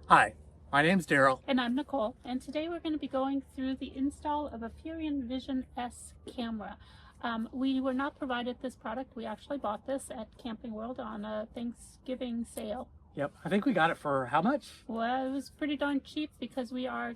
Hi, my name's Daryl. And I'm Nicole, and today we're going to be going through the install of a Furrion Vision S camera. We were not provided this product. We actually bought this at Camping World on a Thanksgiving sale. Yep, I think we got it for how much? Well, it was pretty darn cheap because we are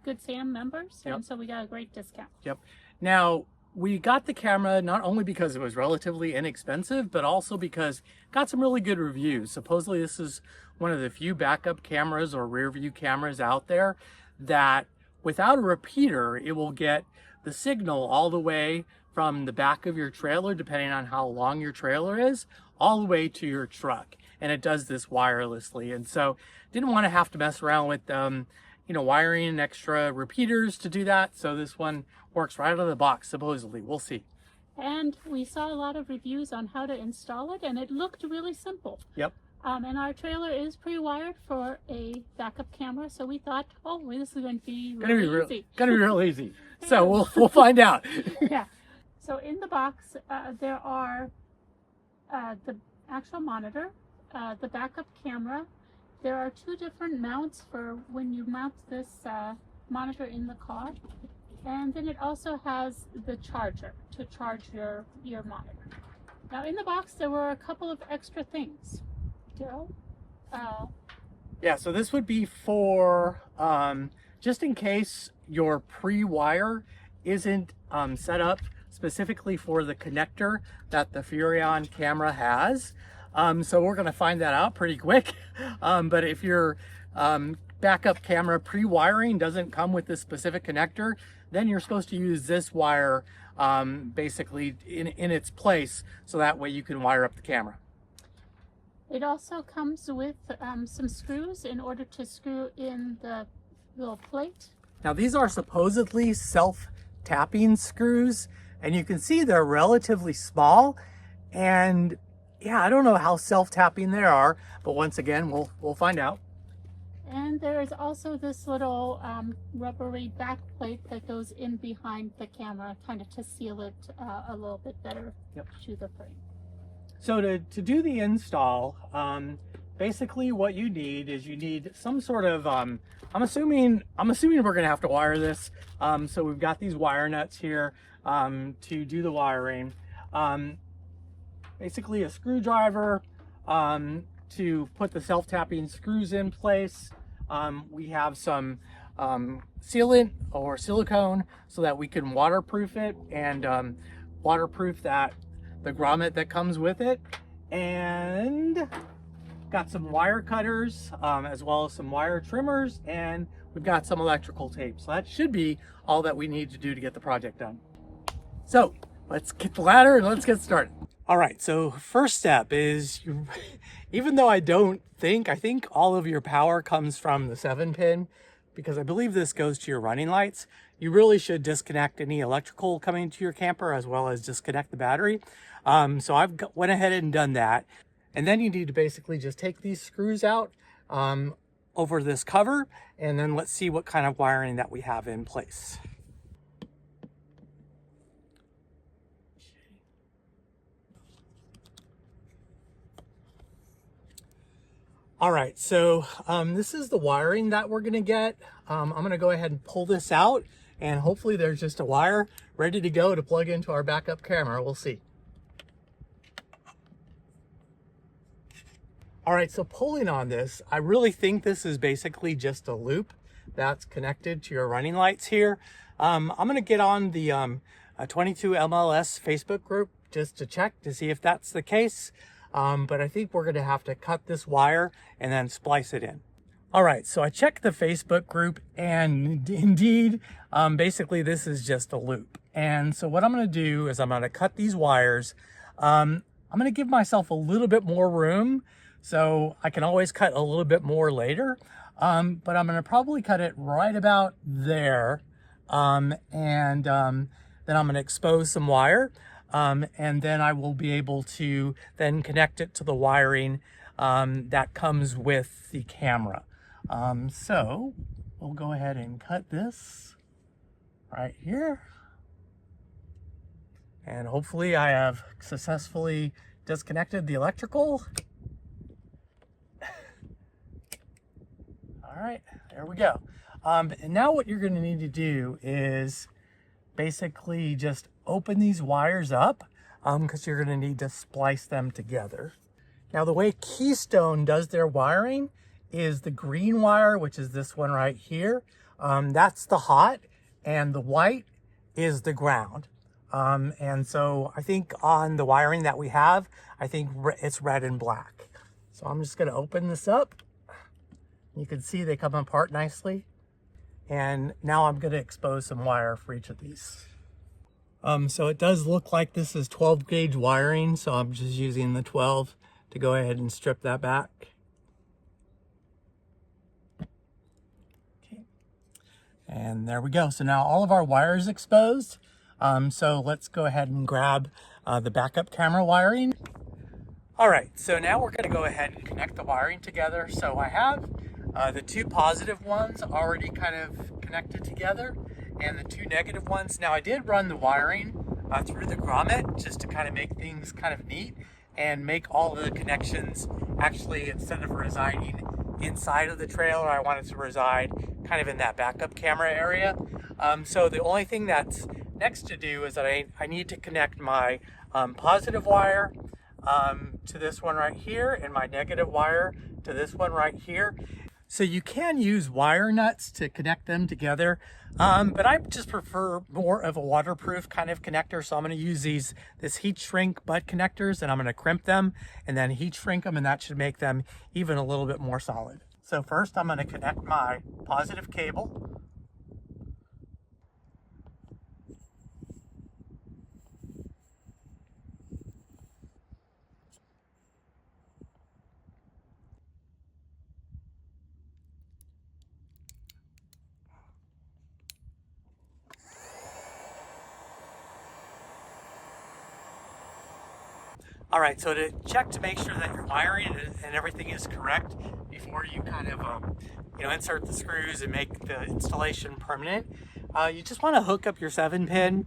Good Sam members, Yep. and so we got a great discount. Yep. Now, we got the camera not only because it was relatively inexpensive, but also because it got some really good reviews. Supposedly this is one of the few backup cameras or rear view cameras out there that without a repeater, it will get the signal all the way from the back of your trailer, depending on how long your trailer is, all the way to your truck. And it does this wirelessly. And so didn't want to have to mess around with wiring and extra repeaters to do that. So this one works right out of the box, supposedly. We'll see. And we saw a lot of reviews on how to install it, and it looked really simple. Yep. And our trailer is pre-wired for a backup camera, so we thought, oh, well, this is going to be really easy. Gonna be real easy. So we'll find out. Yeah. So in the box, there are the actual monitor, the backup camera. There are two different mounts for when you mount this monitor in the car. And then it also has the charger to charge your monitor. Now in the box, there were a couple of extra things. Daryl? Yeah, so this would be for just in case your pre-wire isn't set up specifically for the connector that the Furrion camera has. So we're going to find that out pretty quick. But if your backup camera pre-wiring doesn't come with this specific connector, then you're supposed to use this wire basically in its place, so that way you can wire up the camera. It also comes with some screws in order to screw in the little plate. Now these are supposedly self-tapping screws, and you can see they're relatively small, and yeah, I don't know how self-tapping they are, but once again, we'll find out. And there is also this little rubbery back plate that goes in behind the camera, kind of to seal it a little bit better to the frame. So to do the install, basically what you need is you need some sort of, I'm assuming we're gonna have to wire this. So we've got these wire nuts here to do the wiring. Basically a screwdriver to put the self-tapping screws in place. We have some sealant or silicone so that we can waterproof it and waterproof the grommet that comes with it, and got some wire cutters as well as some wire trimmers, and we've got some electrical tape. So that should be all that we need to do to get the project done. So let's get the ladder and let's get started. All right, so first step is, even though I think all of your power comes from the 7-pin, because I believe this goes to your running lights, you really should disconnect any electrical coming to your camper as well as disconnect the battery. So I've went ahead and done that. And then you need to basically just take these screws out over this cover, and then let's see what kind of wiring that we have in place. All right, so this is the wiring that we're gonna get. I'm gonna go ahead and pull this out, and hopefully there's just a wire ready to go to plug into our backup camera. We'll see. All right, so pulling on this, I really think this is basically just a loop that's connected to your running lights here. I'm gonna get on the 22 MLS Facebook group just to check to see if that's the case. But I think we're gonna have to cut this wire and then splice it in. All right, so I checked the Facebook group, and indeed, basically this is just a loop. And so what I'm gonna do is I'm gonna cut these wires. I'm gonna give myself a little bit more room, so I can always cut a little bit more later. But I'm gonna probably cut it right about there. And then I'm gonna expose some wire. And then I will be able to then connect it to the wiring that comes with the camera. So we'll go ahead and cut this right here. And hopefully I have successfully disconnected the electrical. All right, there we go. And now what you're gonna need to do is basically just open these wires up because you're gonna need to splice them together. Now the way Keystone does their wiring is the green wire, which is this one right here. That's the hot, and the white is the ground. And so I think on the wiring that we have, I think it's red and black. So I'm just gonna open this up. You can see they come apart nicely. And now I'm gonna expose some wire for each of these. So it does look like this is 12 gauge wiring, so I'm just using the 12 to go ahead and strip that back. Okay. And there we go. So now all of our wire is exposed. So let's go ahead and grab the backup camera wiring. All right, so now we're gonna go ahead and connect the wiring together. So I have the two positive ones already kind of connected together and the two negative ones. Now I did run the wiring through the grommet just to kind of make things kind of neat and make all the connections actually, instead of residing inside of the trailer, I wanted to reside kind of in that backup camera area. So the only thing that's next to do is that I need to connect my positive wire to this one right here and my negative wire to this one right here. So you can use wire nuts to connect them together, but I just prefer more of a waterproof kind of connector. So I'm going to use this heat shrink butt connectors, and I'm going to crimp them and then heat shrink them, and that should make them even a little bit more solid. So first I'm going to connect my positive cable. All right, so to check to make sure that your wiring and everything is correct before you kind of insert the screws and make the installation permanent, you just want to hook up your 7-pin,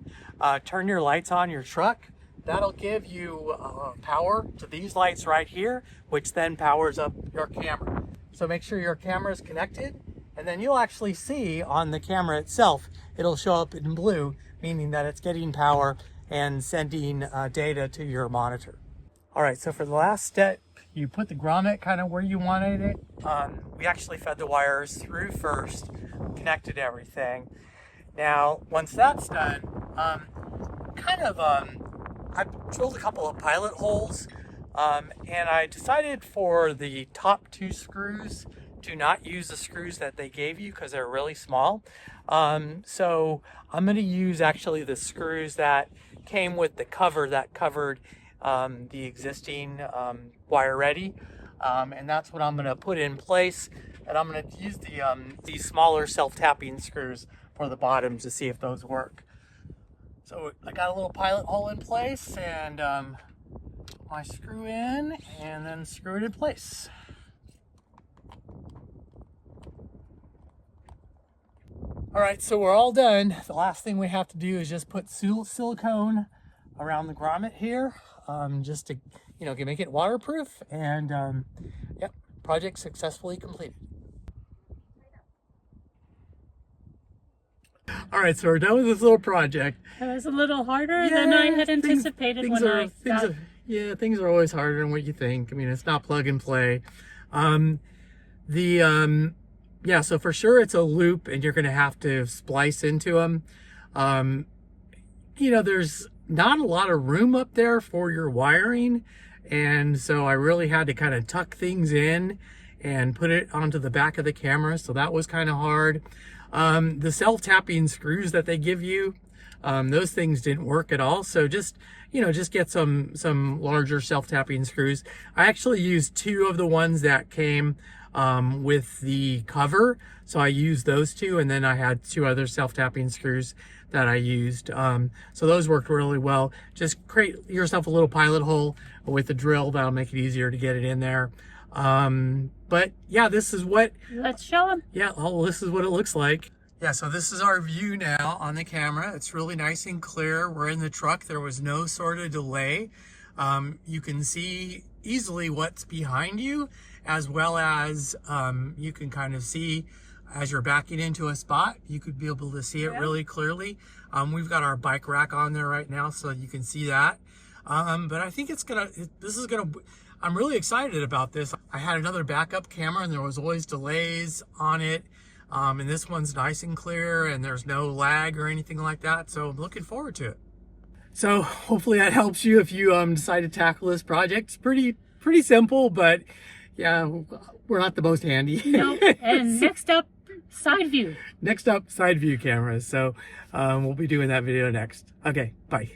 turn your lights on your truck. That'll give you power to these lights right here, which then powers up your camera. So make sure your camera is connected, and then you'll actually see on the camera itself, it'll show up in blue, meaning that it's getting power and sending data to your monitor. All right, so for the last step, you put the grommet kind of where you wanted it. We actually fed the wires through first, connected everything. Now, once that's done, I drilled a couple of pilot holes, and I decided for the top 2 screws to not use the screws that they gave you because they're really small. So I'm going to use actually the screws that came with the cover that covered the existing wire ready, and that's what I'm going to put in place. And I'm going to use these smaller self-tapping screws for the bottoms to see if those work. So I got a little pilot hole in place, and my screw in and then screw it in place. All right, so we're all done. The last thing we have to do is just put silicone around the grommet here, just to make it waterproof, and yep, project successfully completed. All right, so we're done with this little project. It was a little harder than I had anticipated things are always harder than what you think. I mean, it's not plug and play. So for sure it's a loop, and you're going to have to splice into them. There's not a lot of room up there for your wiring, and so I really had to kind of tuck things in and put it onto the back of the camera, so that was kind of hard. The self-tapping screws that they give you, those things didn't work at all, so just get some larger self-tapping screws. I actually used 2 of the ones that came with the cover, so I used those 2, and then I had 2 other self-tapping screws that I used. So those worked really well. Just create yourself a little pilot hole with a drill. That'll make it easier to get it in there. But yeah, this is what... Let's show them. Yeah, this is what it looks like. Yeah, so this is our view now on the camera. It's really nice and clear. We're in the truck. There was no sort of delay. You can see easily what's behind you, as well as you can kind of see as you're backing into a spot, you could be able to see it really clearly. We've got our bike rack on there right now, so you can see that. But I think I'm really excited about this. I had another backup camera and there was always delays on it. And this one's nice and clear and there's no lag or anything like that. So I'm looking forward to it. So hopefully that helps you if you decide to tackle this project. It's pretty simple, but yeah, we're not the most handy. No. And next up, side view. Next up, side view cameras. So we'll be doing that video next. Okay, bye.